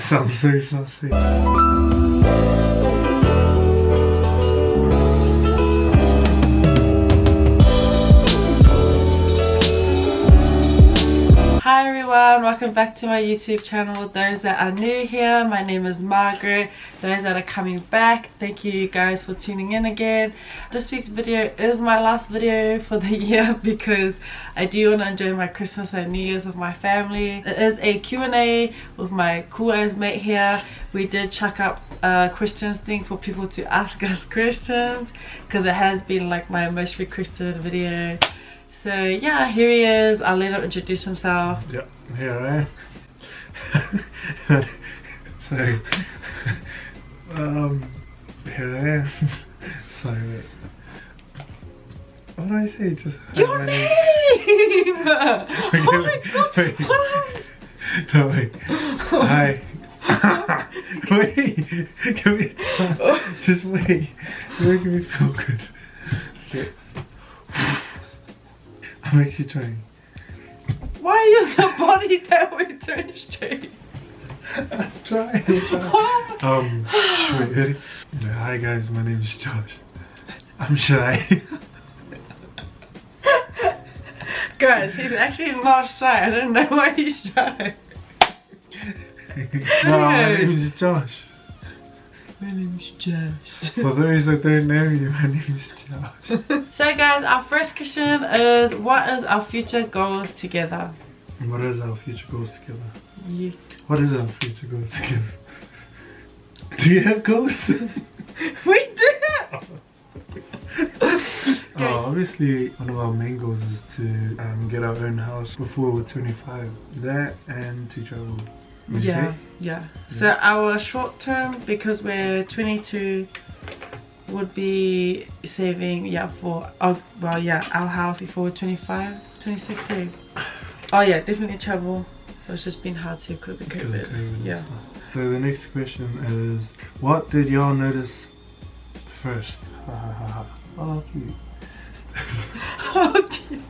sounds so saucy. Hi everyone, welcome back to my YouTube channel. Those that are new here, my name is Margaret. Those that are coming back, thank you guys for tuning in again. This week's video is my last video for the year because I do want to enjoy my Christmas and New Year's with my family. It is a Q&A with my cool ass mate here. We did chuck up a questions thing for people to ask us questions because it has been like my most requested video. So yeah, here he is. I'll let him introduce himself. Yep, here I am. So, here I am. So, what did I say? Just your name! Oh my god! Wait. What? No, wait. Hi. Wait. Give me a time. Just wait. You're making me feel good. Okay. I'm actually trying. Why are you the body that way turned straight? I'm trying. Wait, ready? Yeah, hi guys, my name is Josh. I'm shy. Guys, he's actually not shy. I don't know why he's shy. No, my name is Josh. My name is Josh. For those that don't know me, my name is Josh. So guys, our first question is, what is our future goals together? What is our future goals together? You. What is our future goals together? Do you have goals? We did it! Obviously one of our main goals is to get our own house before we're 25. That and to travel. Would you say? Yeah. So our short term, because we're 22, would be saving for our house before we're 25, 26. Oh yeah, definitely travel. It's just been hard to because of COVID. Yeah. So the next question is, what did y'all notice first? Ha ha ha ha. Oh cute. Oh, cute.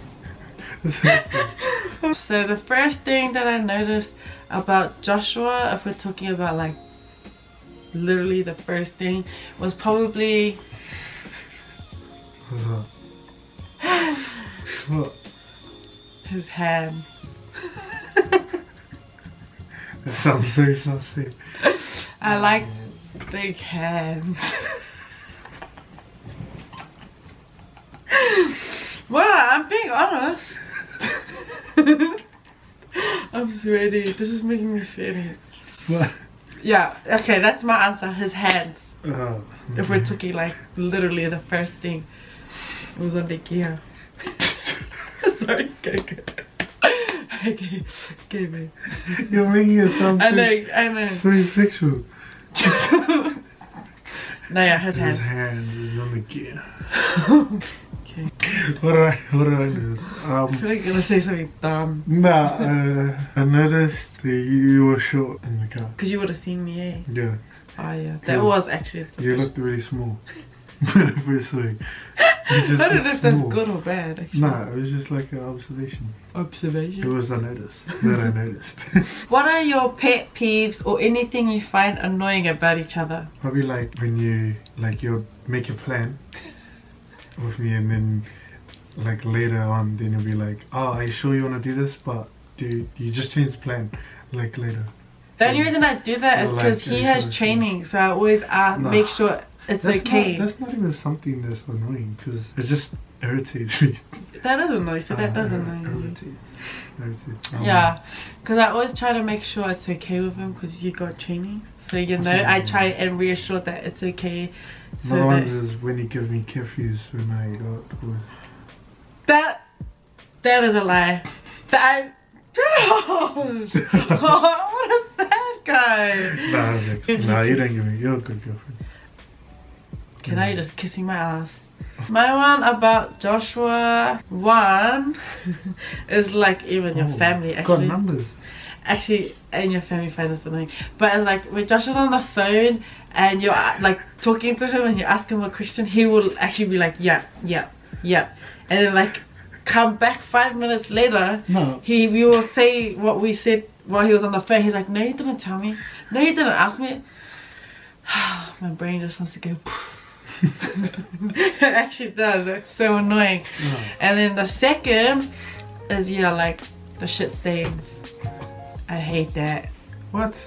So the first thing that I noticed about Joshua, if we're talking about like literally the first thing, was probably What's up? What? his hands. That sounds so saucy. I like big hands. Well, I'm being honest. I'm sweaty. This is making me sweaty. What? Yeah, okay, that's my answer. His hands. Oh, If we're talking like literally the first thing, it was on the gear. Sorry, okay. Okay, babe. You're making it sound I know. so sexual. No, yeah, his hands. His hands is on the gear. Okay. What did I notice? I feel like you're gonna say something dumb. Nah, I noticed that you were short in the car. Because you would have seen me, eh? Yeah. Oh yeah, that was actually. You looked really small when I first saw you. I don't know if that's good or bad actually. Nah, it was just like an observation. Observation? It was unnoticed. That I noticed. What are your pet peeves or anything you find annoying about each other? Probably like when you'll make a plan with me and then like later on then you'll be like, oh, are you sure you want to do this? But dude, you just changed the plan like later. The only reason I do that is because he has training, so I always make sure it's okay. That's not even something that's annoying because it just irritates me. That is annoying, so that does annoy me. Irritates. Yeah, because I always try to make sure it's okay with him because you got training. So you know, I try and reassure that it's okay. So Another one is when he gives me curfews when I go out the boys. That is a lie. That Josh! Oh, what a sad guy. Nah, you don't give me. You're a good girlfriend. Can I just kissing my ass? My one about Joshua, one is like even your family actually. Got numbers. Actually, and your family find this annoying. But it's like when Josh is on the phone and you're like talking to him and you ask him a question, he will actually be like, yeah. And then like come back 5 minutes later, No. we will say what we said while he was on the phone, he's like, no, you didn't tell me. No, you didn't ask me. My brain just wants to go. It actually does. It's so annoying. Oh. And then the second is, yeah, like the shit stains. I hate that. What?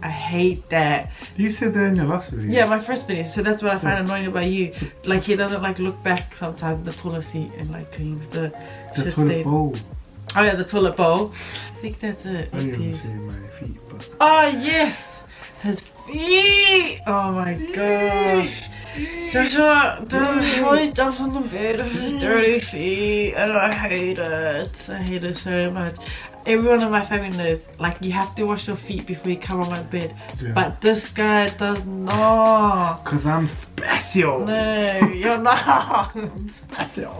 I hate that. You said that in your last video. Yeah, my first video. So that's what I find annoying about you. Like, he doesn't like look back sometimes in the toilet seat and like cleans the shit toilet stain. bowl. Oh yeah, the toilet bowl. I think that's it. I didn't even say my feet, but. Oh yes, his feet. Oh my gosh. Joshua always jumps on the bed with his dirty feet, and I hate it. I hate it so much. Everyone in my family knows, like, you have to wash your feet before you come on my bed. Yeah. But this guy does not. Cause I'm special. No, you're not. Special.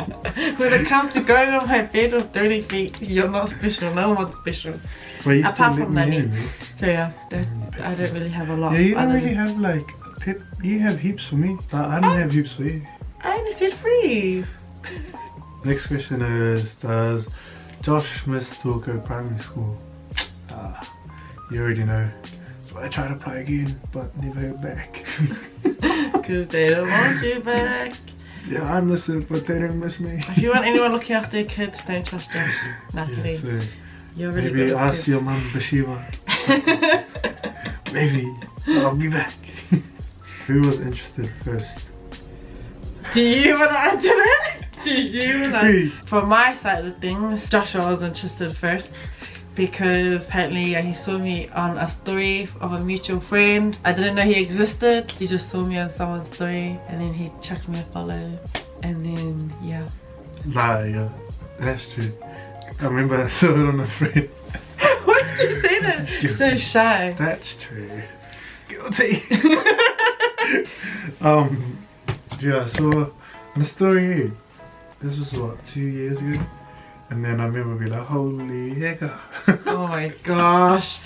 When it comes to going on my bed with dirty feet, you're not special. No one's special. But you Apart still from let me Nanny. in, right? So yeah, that's, I don't really have a lot. Yeah, you don't other really than- have like pip. You have heaps for me, but I don't have heaps for you. I only said free. Next question is, does Josh miss Wilco Primary School? You already know. So I tried to apply again, but never heard back. Because they don't want you back. Yeah, I miss it, but they don't miss me. If you want anyone looking after your kids, don't trust Josh. Luckily. Yeah, so You're really maybe good with ask kids. your mum, Bashiva. Maybe I'll be back. Who was interested first? Do you want to answer that? Do you want to? Hey. From my side of things, Joshua was interested first. Because apparently he saw me on a story of a mutual friend. I didn't know he existed. He just saw me on someone's story and then he chucked me a follow. And then, yeah. Nah, yeah, that's true. I remember I saw it on a friend. Why did you say that? Guilty. So shy. That's true. Guilty. Yeah, I saw on a story. This was what, 2 years ago? And then I remember being like, holy heck. Oh my gosh.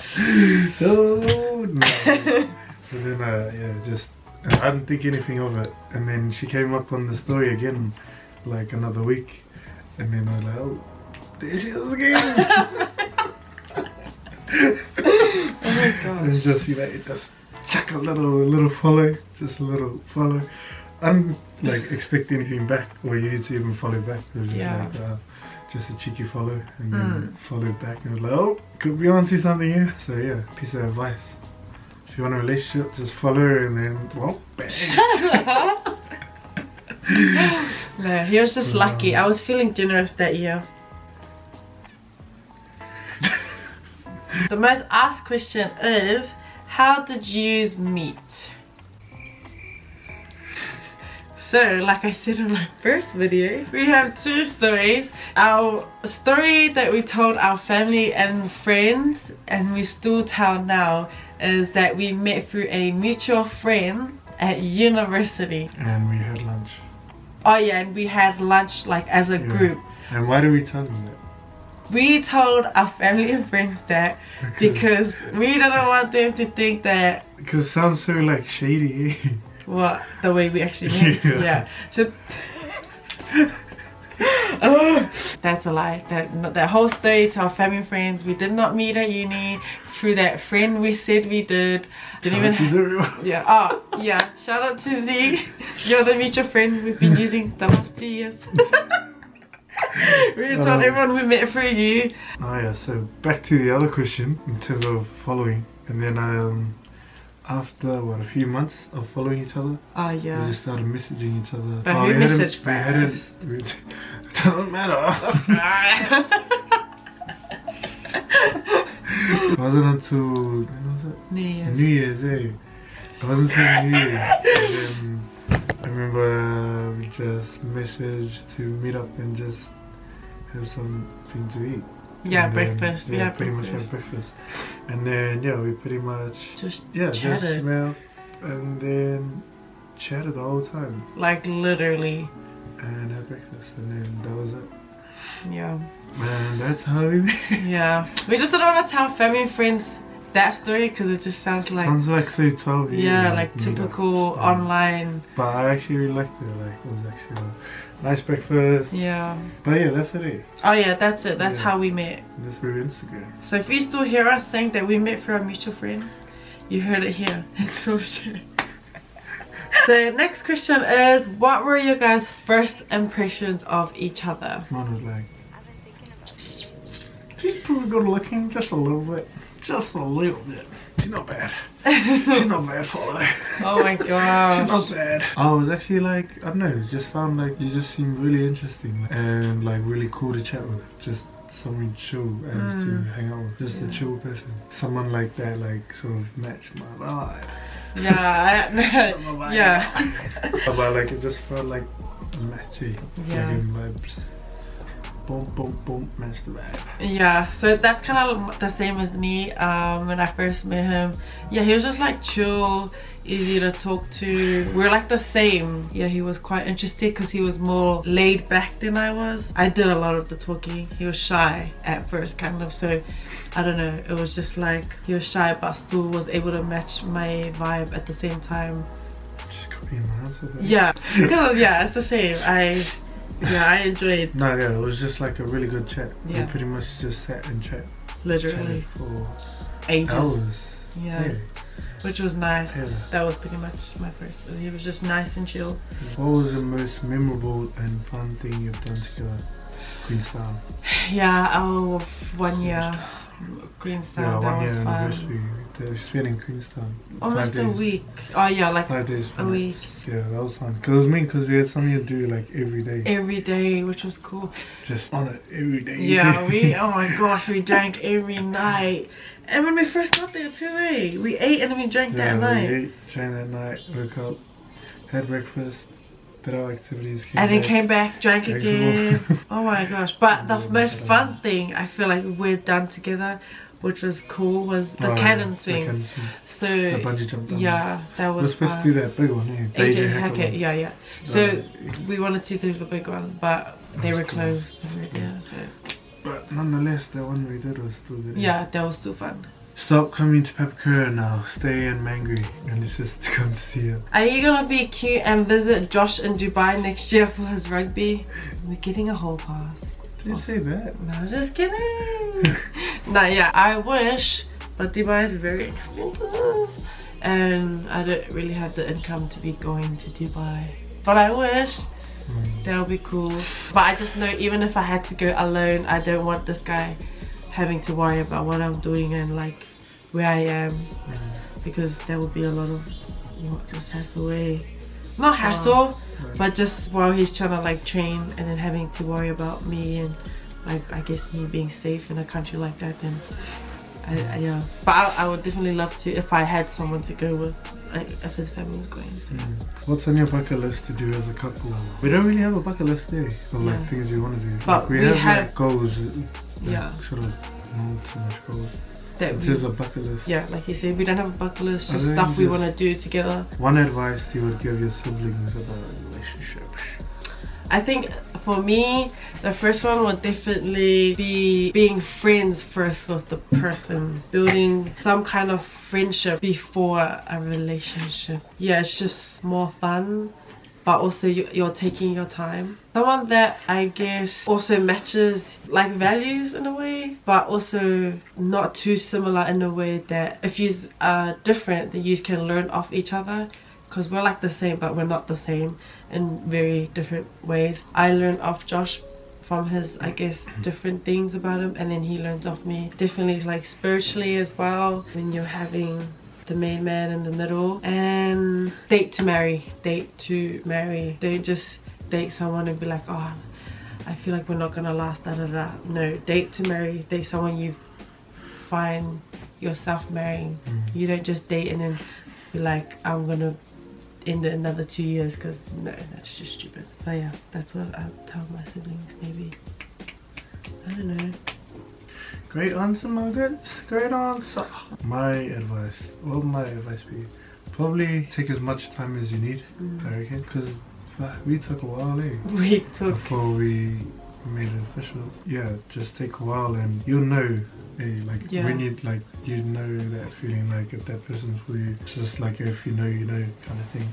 Oh no. But then yeah, just I didn't think anything of it. And then she came up on the story again like another week. And then I was like, oh, there she is again. Oh my gosh. And just, you know, just chuck a little follow, just a little follow. I didn't like expect anything back or you to even follow back. It was just Yeah. like just a cheeky follow, and then followed back and was like, oh, could be onto something here. So yeah, piece of advice. If you want a relationship, just follow her and then, well, bang. Shut up. No, he was just lucky. I was feeling generous that year. The most asked question is, how did you meet? So, like I said in my first video, we have two stories. Our story that we told our family and friends, and we still tell now, is that we met through a mutual friend at university. And we had lunch. Oh yeah, and we had lunch like as a group. And why do we tell them that? We told our family and friends that because we didn't want them to think that. Because it sounds so like shady. What? The way we actually met? Yeah. Yeah. So oh, that's a lie. That whole story to our family and friends. We did not meet at uni through that friend we said we did. Didn't Shout out to Zero. Yeah. Oh yeah. Shout out to Z. You're the mutual friend we've been using the last 2 years. We told everyone we met through you. Oh yeah. So back to the other question in terms of following, and then after what, a few months of following each other, Oh we yeah. just started messaging each other. But who messaged first? It doesn't matter. It wasn't until, when was it? New Year's. New Year's, eh? It wasn't until New Year's. And then I remember we just messaged to meet up and just have something to eat. Yeah, And then, breakfast. We yeah, had pretty breakfast. much had breakfast. And then yeah, we pretty much Just just chatted. met up and then chatted the whole time like literally. and had breakfast, and then that was it. Yeah. And that's how we met. Yeah. We just didn't want to tell family and friends that story because it just sounds like Sounds like so 12 years. yeah, like typical online. But I actually really liked it. Like it was actually nice breakfast. Yeah. But yeah, that's it. Oh yeah, that's it. That's Yeah. how we met. That's through Instagram. So if you still hear us saying that we met through a mutual friend, you heard it here. It's so true. So next question is, what were your guys' first impressions of each other? Mine was like, she's pretty good looking, just a little bit. Just a little bit. She's not bad. She's not bad, follow. Oh my gosh. She's not bad. I was actually like, I don't know, just found like you just seem really interesting and like really cool to chat with. Just someone chill as to hang out with. Just a chill person. Someone like that like sort of matched my vibe. Yeah, yeah. But like it just felt like matchy. Yeah. Like in vibes. Boom, boom, boom, match the vibe. Yeah, so that's kind of the same as me. When I first met him, yeah, he was just like chill, easy to talk to. We're like the same. Yeah, he was quite interested because he was more laid back than I was. I did a lot of the talking. He was shy at first, kind of, so I don't know, it was just like he was shy but still was able to match my vibe at the same time. Just copying my answer though. Yeah, because yeah, it's the same. I enjoyed. No, yeah, it was just like a really good chat. Yeah. We pretty much just sat and chatted Literally for ages. hours. Yeah. Which was nice. Yeah. That was pretty much my first. It was just nice and chill. What was the most memorable and fun thing you've done together? Queenstown. Yeah, our 1 year Queenstown. Yeah, that 1 was year fun. anniversary. We spent in Queenstown. Almost 5 a days. week. Oh yeah, like 5 days. a week. Yeah, that was fun. Cause it was mean, cause we had something to do like every day. Every day, which was cool. Just on it every day. Yeah, oh my gosh, we drank every night. And when we first got there too, we ate and then we drank that night. We ate, drank that night, woke up, had breakfast, did our activities, And then came back, drank again. Oh my gosh. But the most fun thing I feel like we've done together, which was cool, was the cannon swing. So the bungee jump down. yeah, that was We're supposed to do that big one, yeah. AJ Hackett, yeah. So we wanted to do the big one, but they were closed. Yeah, so but nonetheless, that one we did was still good. yeah, that was still fun. Stop coming to Papakura now. Stay in Mangere, and it's just to come to see you. Are you gonna be cute and visit Josh in Dubai next year for his rugby? We're getting a whole pass. Did you say that? No, just kidding. No, yeah, I wish, but Dubai is very expensive, and I don't really have the income to be going to Dubai. But I wish. That would be cool. But I just know even if I had to go alone, I don't want this guy having to worry about what I'm doing and like where I am, because there will be a lot of just hassle away. Not hassle, but just while he's trying to like train and then having to worry about me and like I guess me being safe in a country like that, then yeah. But I would definitely love to if I had someone to go with, like, if his family was going. So. What's on your bucket list to do as a couple? We don't really have a bucket list there of like things we want to do. But like, we have like goals, like, sort of not too much goals. That in terms of bucket list. Yeah, like you said, we don't have a bucket list, just stuff we want to do together. One advice you would give your siblings about relationships? I think for me, the first one would definitely be being friends first with the person. Building some kind of friendship before a relationship. Yeah, it's just more fun, but also you're taking your time. Someone that I guess also matches like values in a way, but also not too similar in a way that if you are different, then you can learn off each other. Because we're like the same, but we're not the same in very different ways. I learned off Josh from his, I guess, different things about him, and then he learns off me. Definitely like spiritually as well, when you're having the main man in the middle. And date to marry. Don't just date someone and be like, oh, I feel like we're not gonna last, da da da. No, date to marry. Date someone you find yourself marrying. You don't just date and then be like, I'm gonna in another 2 years, because no, that's just stupid. So yeah, that's what I'll tell my siblings. Maybe, I don't know. Great answer, Margaret. Great answer. My advice, what would my advice be? Probably take as much time as you need, I reckon, because we took a while, before we made it official. Yeah, just take a while and you'll know, when you know that feeling, like if that person's for you. It's just like if you know kind of thing.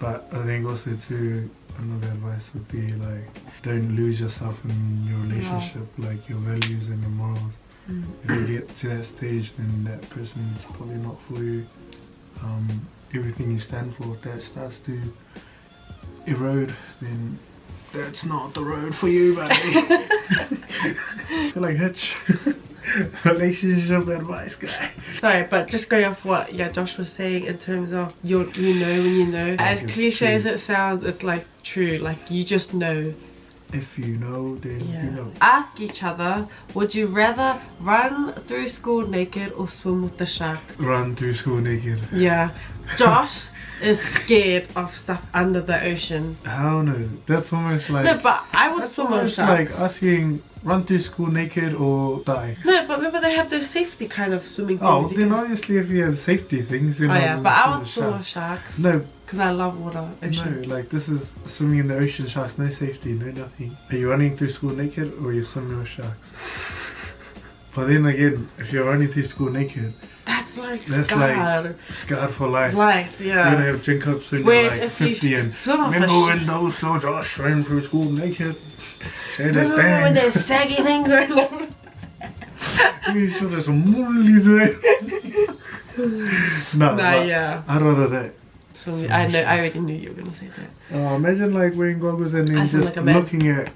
But I think also too, another advice would be like, don't lose yourself in your relationship, like your values and your morals. If you get to that stage, then that person's probably not for you. Everything you stand for, if that starts to erode, then that's not the road for you, buddy. I feel like Hitch. Relationship advice guy. Sorry, but just going off what Josh was saying in terms of you know when you know. As cliche as it sounds, it's like true. Like you just know. If you know, then you know. Ask each other, would you rather run through school naked or swim with the sharks? Run through school naked. Yeah. Josh is scared of stuff under the ocean. Hell no. That's almost like... No, but I would swim with sharks. Like asking, run through school naked or die. No, but remember they have those safety kind of swimming things. Oh, then obviously if you have safety things, then but I would swim with sharks. No. Because I love water, ocean. No, like this is swimming in the ocean, sharks, no safety, no nothing. Are you running through school naked or are you swimming with sharks? But then again, if you're running through school naked, that's scarred. Like scarred for life. Yeah. You're gonna have drink ups when you're like 50 and remember when those so Josh ran through school naked? Remember when there's saggy things around them? You sure there's some mollies around? No, yeah. I'd rather that. I already knew you were gonna say that. Imagine like wearing goggles and then just looking at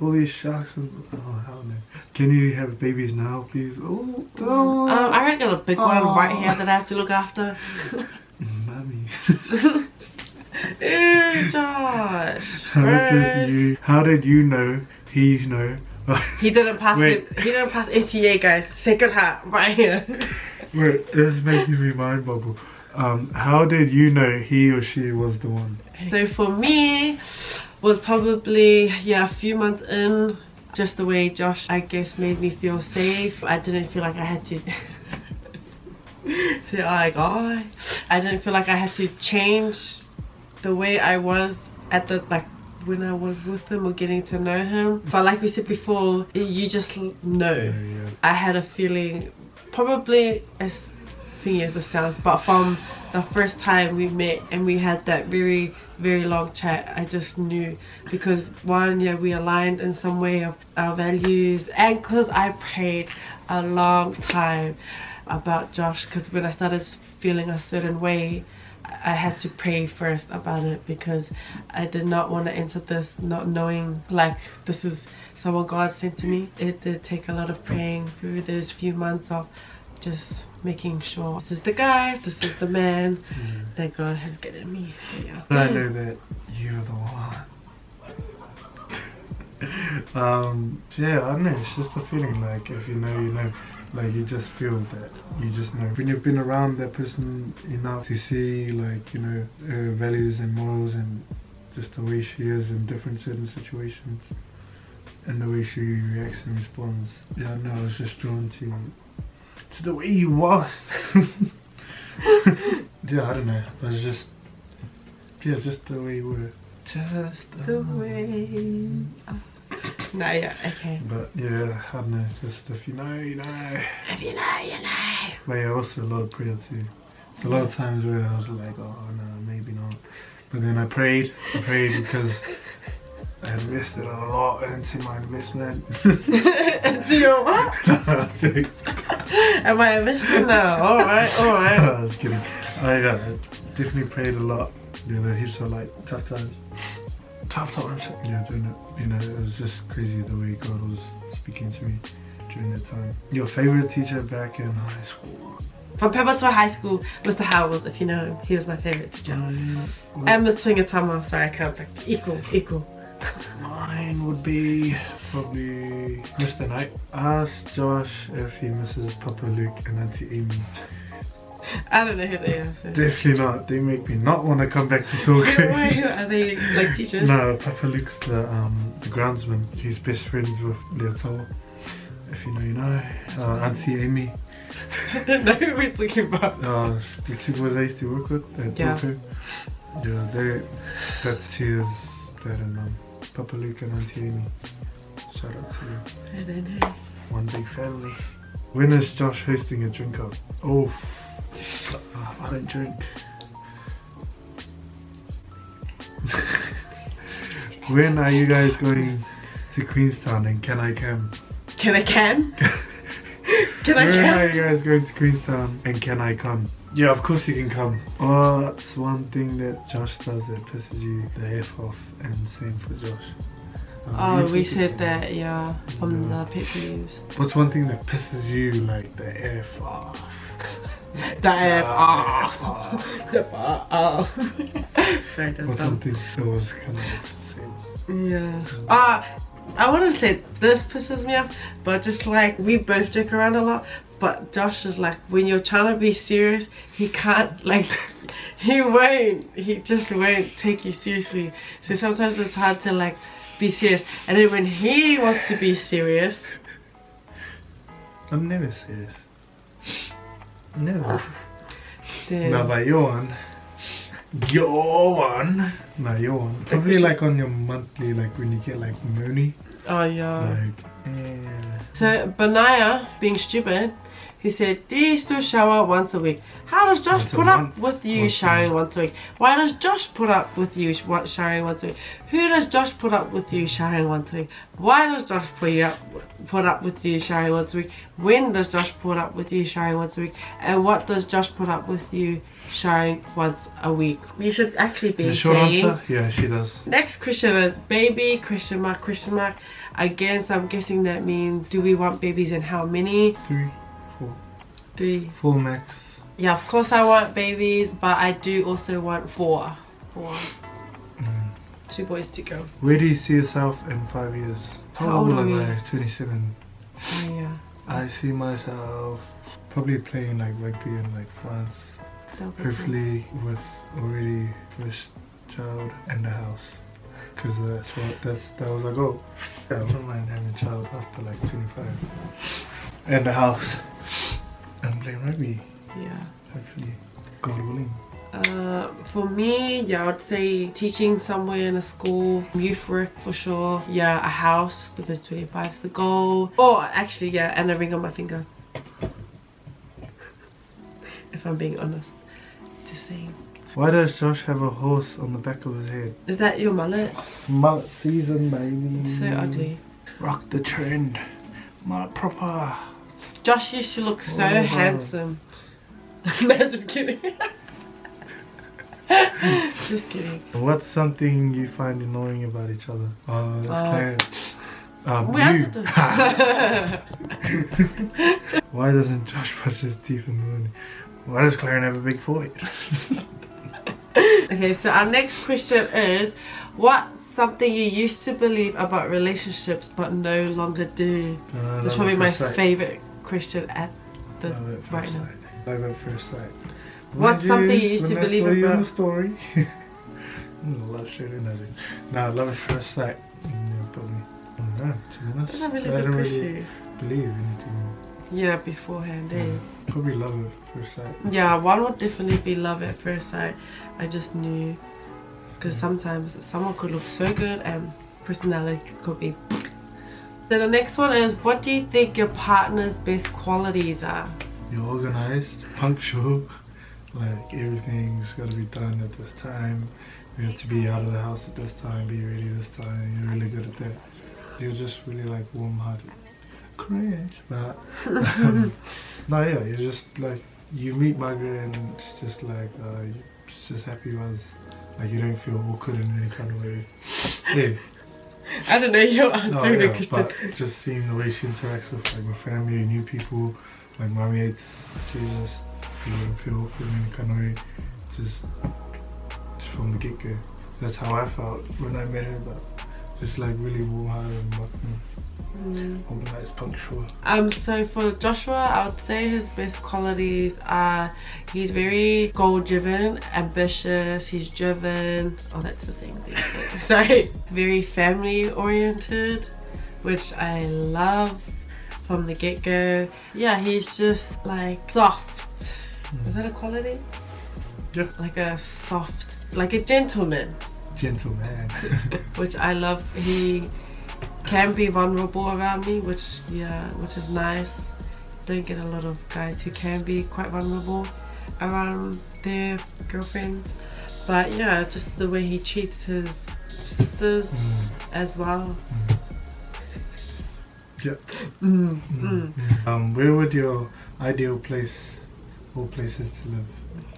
all these sharks and hell no. Can you have babies now, please? Oh, don't. I already got a big one right here that I have to look after. Mommy. Ew, Josh. How did you know? He didn't pass. He didn't pass ACA, guys. Sacred Heart, right here. Wait, this is making me mind bubble. How did you know he or she was the one? So for me, was probably a few months in, just the way Josh, I guess, made me feel safe. I didn't feel like I had to say, oh my god. I didn't feel like I had to change the way I was at the when I was with him or getting to know him. But like we said before, you just know. Yeah. I had a feeling, probably as thingy as it sounds, but from the first time we met and we had that very long chat, I just knew, because one, we aligned in some way of our values, and because I prayed a long time about Josh, because when I started feeling a certain way, I had to pray first about it, because I did not want to enter this not knowing like this is someone God sent to me. It did take a lot of praying through those few months of just making sure this is the guy, this is the man that God has given me. So yeah. I know that you're the one. Yeah, I don't know, it's just a feeling, like if you know, you know. Like you just feel that, you just know. When you've been around that person enough to see, like, you know, her values and morals and just the way she is in different certain situations and the way she reacts and responds. Yeah, no, I was just drawn to the way you was. Yeah, I don't know. It was just, just the way you were. Just the way. No, yeah, okay. But yeah, I don't know, just if you know, you know. If you know, you know. But yeah, also a lot of prayer too. It's a lot of times where I was like, oh no, maybe not. But then I prayed because I invested a lot into my investment. Into your what? Am I investing now? Alright. I was kidding. I definitely prayed a lot. There were heaps of like tough times. Yeah, doing it. You know, it was just crazy the way God was speaking to me during that time. Your favorite teacher back in high school? From Pemberton High School, Mr. Howells, if you know him, he was my favorite teacher. And Mr. Twingatama, sorry, I can't think. Equal. Mine would be probably Mr. Knight. Ask Josh if he misses Papa Luke and Auntie Amy. I don't know who they are. So. Definitely not. They make me not want to come back to talking. Why are they like teachers? No, Papa Luke's the groundsman. He's best friends with Leotel. If you know, you know. Auntie Amy. I don't know who we're talking about. The two boys I used to work with at Toko. Yeah, that's Tia's dad and Papa Luke and Auntie Amy. Shout out to you. I don't know. One big family. When is Josh hosting a drink up? Oh, I don't drink. When are you guys going to Queenstown and can I come? Can I come? Can I When come? are you guys going to Queenstown and can I come? Yeah, of course you can come. What's one thing that Josh does that pisses you the F off? And same for Josh. Oh, we said that, yeah, on the pet peeves. What's one thing that pisses you like the F off? The F off. The F off. Sorry, that's What's dumb. something that was kind of the same? Yeah. I wouldn't say this pisses me off, but just like we both joke around a lot. But Josh is like, when you're trying to be serious, he can't, like, he just won't take you seriously. So sometimes it's hard to like be serious. And then when he wants to be serious, I'm never serious. Never. then No, but you're one. You're one. No, you're one. Probably like on your monthly, like when you get like money. oh yeah. Like, So Benaya, being stupid, he said, do you still shower once a week? How does Josh Once a put up month. with you Once a showering month. once a week? Why does Josh put up with you showering once a week? Who does Josh put up with you showering once a week? Why does Josh put up with you showering once a week? When does Josh put up with you showering once a week? And what does Josh put up with you showering once a week? You should actually be the short saying... answer? Yeah, she does. Next question is baby question mark question mark. Again, so I'm guessing that means do we want babies and how many? 3, 4, 3. 4 max. Yeah, of course I want babies, but I do also want 4. 2 boys, 2 girls. Where do you see yourself in 5 years? How old are am we? I? 27. Oh yeah. I see myself probably playing like rugby in like France. Hopefully with already first child and a house. Because that was our goal. Yeah, I wouldn't mind having a child after like 25. And a house. And playing rugby. Yeah. Hopefully. God willing. For me, yeah, I would say teaching somewhere in a school, youth work for sure. Yeah, a house because 25 is the goal. Oh, actually, yeah, and a ring on my finger. If I'm being honest, just saying. Why does Josh have a horse on the back of his head? Is that your mullet? Mullet season, baby. It's so ugly. Rock the trend. Mullet proper. Josh used to look so Oh. handsome. No, just kidding. Just kidding. What's something you find annoying about each other? Oh, that's clear. We You. answered this. Why doesn't Josh brush his teeth in the morning? Why does Claren have a big forehead? Okay, so our next question is, what's something you used to believe about relationships but no longer do? That's probably my favorite question at the Love at right first now. sight. Love at first sight. What's something you used to when believe I saw you in about? the story. Love straight in nothing. No, love at first sight. Probably. I don't know, to be honest. That's a really I good don't question. really believe anything. Yeah, beforehand, eh? Probably love at first sight. Yeah, one would definitely be love at first sight. I just knew, because sometimes someone could look so good and personality could be. So the next one is, what do you think your partner's best qualities are? You're organized, punctual, like everything's got to be done at this time. We have to be out of the house at this time, be ready this time. You're really good at that. You're just really like warm-hearted. Cringe, but no, yeah, you're just like, you meet Margaret and it's just like you're just happy as, like you don't feel awkward in any kind of way. Yeah. I don't know, you're No, answering the yeah, question. but just seeing the way she interacts with like my family and new people, like my mates, she just, you don't feel awkward in any kind of way. Just from the get-go. That's how I felt when I met her, but just like really warm-hearted and organized, punctual. So for Joshua, I would say his best qualities are he's very goal-driven, ambitious, he's driven. Oh, that's the same thing. Sorry. Very family-oriented, which I love from the get-go. Yeah, he's just like soft. Is that a quality? Yeah. Like a soft, like a gentleman. Gentleman. Which I love. He can be vulnerable around me, which is nice. Don't get a lot of guys who can be quite vulnerable around their girlfriend. But yeah, just the way he treats his sisters as well. Yeah. Where would your ideal place or places to live?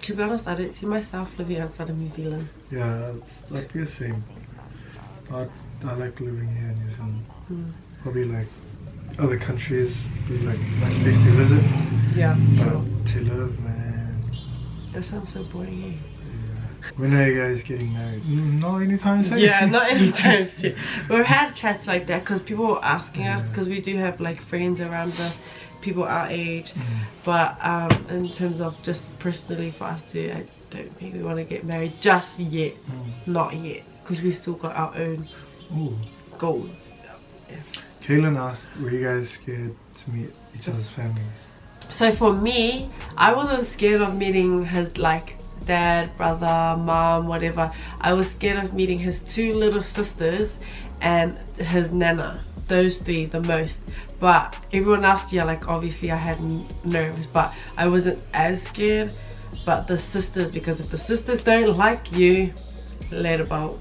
To be honest, I don't see myself living outside of New Zealand. Yeah, it's like the same. I like living here in New Zealand. Probably like other countries, be like nice place to visit. Yeah, but to live, man. That sounds so boring, eh? Yeah. When are you guys getting married? Not anytime soon. Yeah, not anytime soon. We've had chats like that because people were asking us, because we do have like friends around us, people our age. But in terms of just personally for us too, I don't think we want to get married just yet. Not yet, because we still got our own goals. Yeah. Kaylin asked, were you guys scared to meet each other's families? So for me, I wasn't scared of meeting his like dad, brother, mom, whatever. I was scared of meeting his 2 little sisters and his nana. Those 3 the most. But everyone else, yeah, like obviously I had nerves, but I wasn't as scared. But the sisters, because if the sisters don't like you, let it out.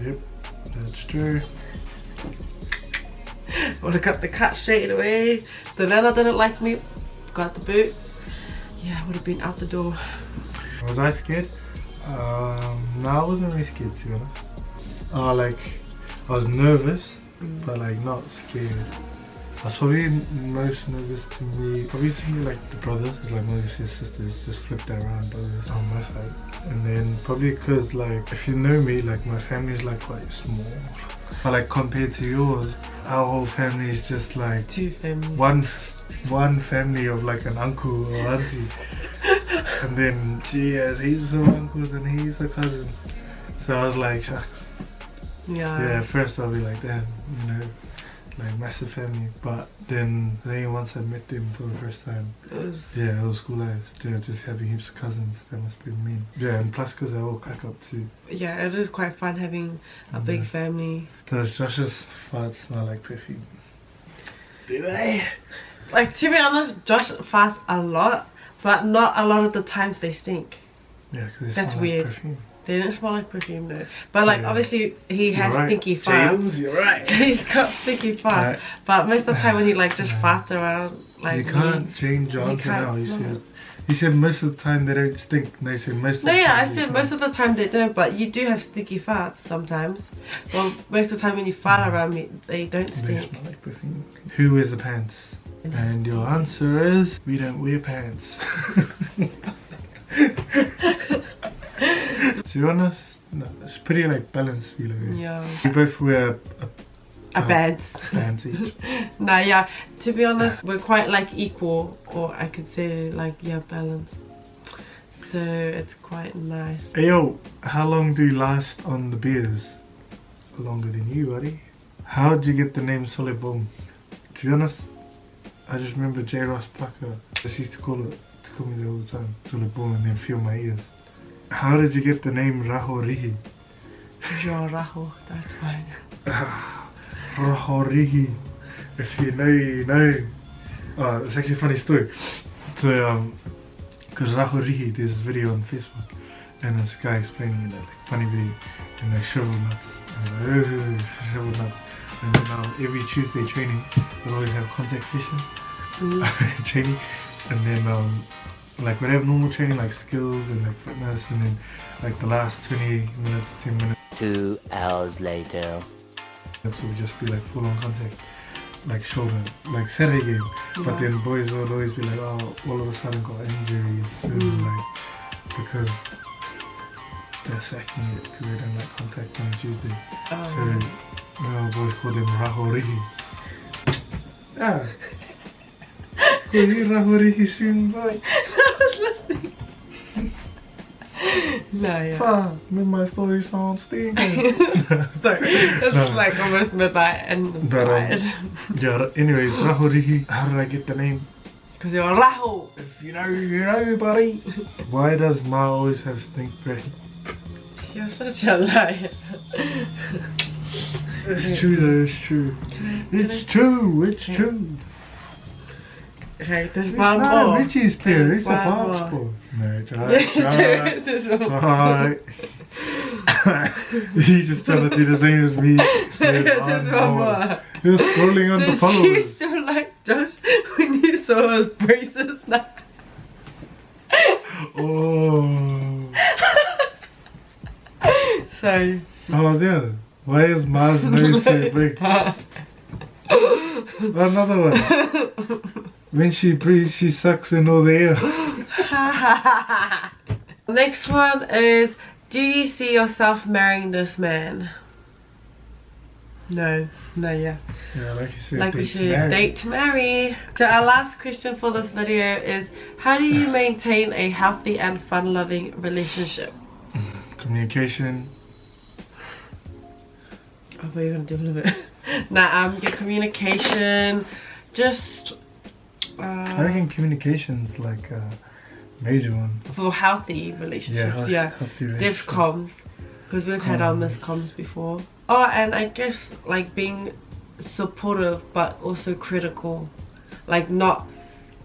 Yep, that's true. Would have got the cut straight away. The nana didn't like me, got the boot. Yeah, I would have been out the door. Was I scared? No, I wasn't really scared, to be honest. Like, I was nervous, but like not scared. I was probably most nervous to me, like the brothers, because like most of his sisters just flipped around brothers on my side. And then probably because like, if you know me, like my family is like quite small. But like compared to yours, our whole family is just like 2 families. One family of like an uncle or auntie. And then she has heaps of uncles and heaps of cousins. So I was like, shucks. Yeah, at first I'll be like, damn, you know, like massive family. But then once I met them for the first time, it was cool as just having heaps of cousins. That must be mean. Yeah, and plus because they all crack up too. Yeah, it is quite fun having a big family. Does Josh's farts smell like perfume? Do they? Like, to be honest, Josh farts a lot, but not a lot of the times they stink. Yeah, because that's smell weird. Like perfume. They don't smell like perfume though. But like obviously he has stinky farts. James, you're right. He's got stinky farts. But most of the time when he like just farts around, like you can't change your answer now. You said most of the time they don't stink. No, you said most of the time. No, yeah, I said most of the time they don't, but you do have sticky farts sometimes. Well, most of the time when you fart around me, they don't stink. They smell like perfume. Who wears the pants? And your answer is, we don't wear pants. To be honest, no, it's pretty like balanced feeling. Yeah. We both wear a pants each. No, yeah, to be honest, we're quite like equal, or I could say like, yeah, balanced. So it's quite nice. Hey yo, how long do you last on the beers? Longer than you, buddy. How did you get the name Solid Boom? To be honest, I just remember J. Ross Parker just used to call me that all the time, Solid Boom, and then feel my ears. How did you get the name Rahorihi? Your Raho, that's why. Rahorihi. If you know, you know. It's actually a funny story. So, because Rahorihi, there's this video on Facebook, and this guy explaining it, like funny video, and like shovel nuts. And shovel nuts. And then every Tuesday training, we'll always have contact sessions. Training. And then like we have normal training like skills and like fitness, and then like the last 20 minutes, 10 minutes. 2 hours later. So we just be like full on contact, like shoulder, like Saturday game. Yeah. But then boys will always be like, oh, all of a sudden got injuries, and like because they're sacking it because they don't like contact on Tuesday. So boys call them Rahorihi. Yeah. Rahorihi soon, boy. I was listening. No, yeah. My story sounds stinking. Sorry, it's like almost midnight and tired. Yeah, anyways, Rahorihi. How did I get the name? Because you're Raho. If you know, you know, buddy. Why does Ma always have stink breath? You're such a liar. It's true though, it's true. It's true. Okay, there's it's one not more. Richie's pair, it's a one Bob's more. ball. No, Yes, there is this one. Right. He's just trying to do the same as me. There's one more. You're scrolling on the Did you followers. still like Josh when you saw his braces now? Oh. Sorry. Oh, there. Why is Mars nose so big? Another one. When she breathes, she sucks in all the air. Next one is, do you see yourself marrying this man? No, yeah. Yeah, like you said, Like we date to said, marry. date to marry. So our last question for this video is, how do you maintain a healthy and fun-loving relationship? Communication. I thought you were gonna do all of it. Nah, your communication, just I reckon communication's like a major one. for healthy relationships. Yeah, healthy there's relationship. comms, because we've had our miscoms before. Oh, and I guess like being supportive but also critical, like not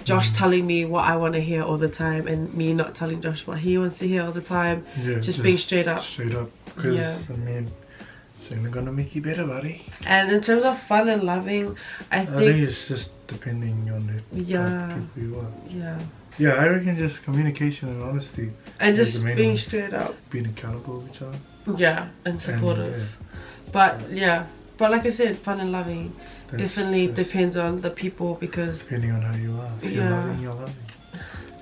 Josh telling me what I want to hear all the time and me not telling Josh what he wants to hear all the time. Yeah, just being straight up. Straight up. Because, Yeah. I mean, it's only gonna make you better, buddy. And in terms of fun and loving, I I think think it's just depending on the Yeah. type of people you are. yeah, Yeah, I reckon just communication and honesty. and is just the main being one. straight up. Being accountable with each other. Yeah, and supportive. But yeah, but like I said, fun and loving definitely that's depends on the people, because depending on how you are. If you're Yeah. loving, you're loving.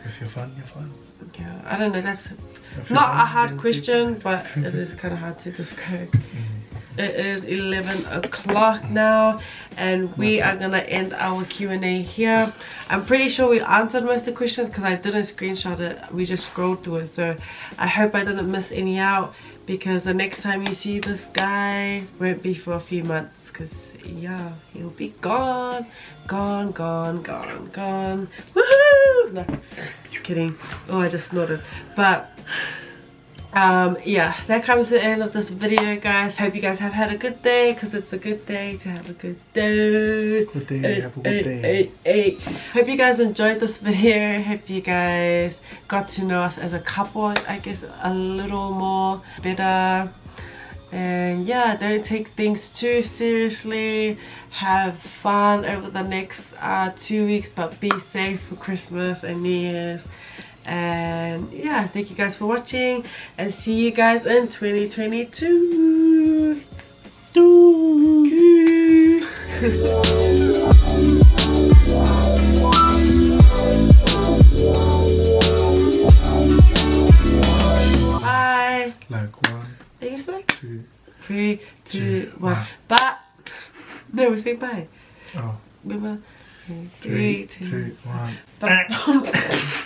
If you're fun, you're fun. yeah, I don't know, that's If you're not fun, a hard then question, take but it is kind of hard to describe. Mhm. It is 11 o'clock now, and we are gonna end our Q&A here. I'm pretty sure we answered most of the questions because I didn't screenshot it, we just scrolled through it. So I hope I didn't miss any out, because the next time you see this guy won't be for a few months, because yeah, he'll be gone. Woohoo! No, kidding. Oh, I just snorted. But yeah, that comes to the end of this video, guys. Hope you guys have had a good day, because it's a good day to have a good day. Good day, have a good day. Hope you guys enjoyed this video. Hope you guys got to know us as a couple, I guess, a little more better. And yeah, don't take things too seriously. Have fun over the next 2 weeks, but be safe for Christmas and New Year's. And yeah, thank you guys for watching, and see you guys in 2022. Bye. Like 1, I guess what? 2, 3, 2, 1. 1. Bye. No, we say bye. Oh. Remember? 3, 2, 1. Bye.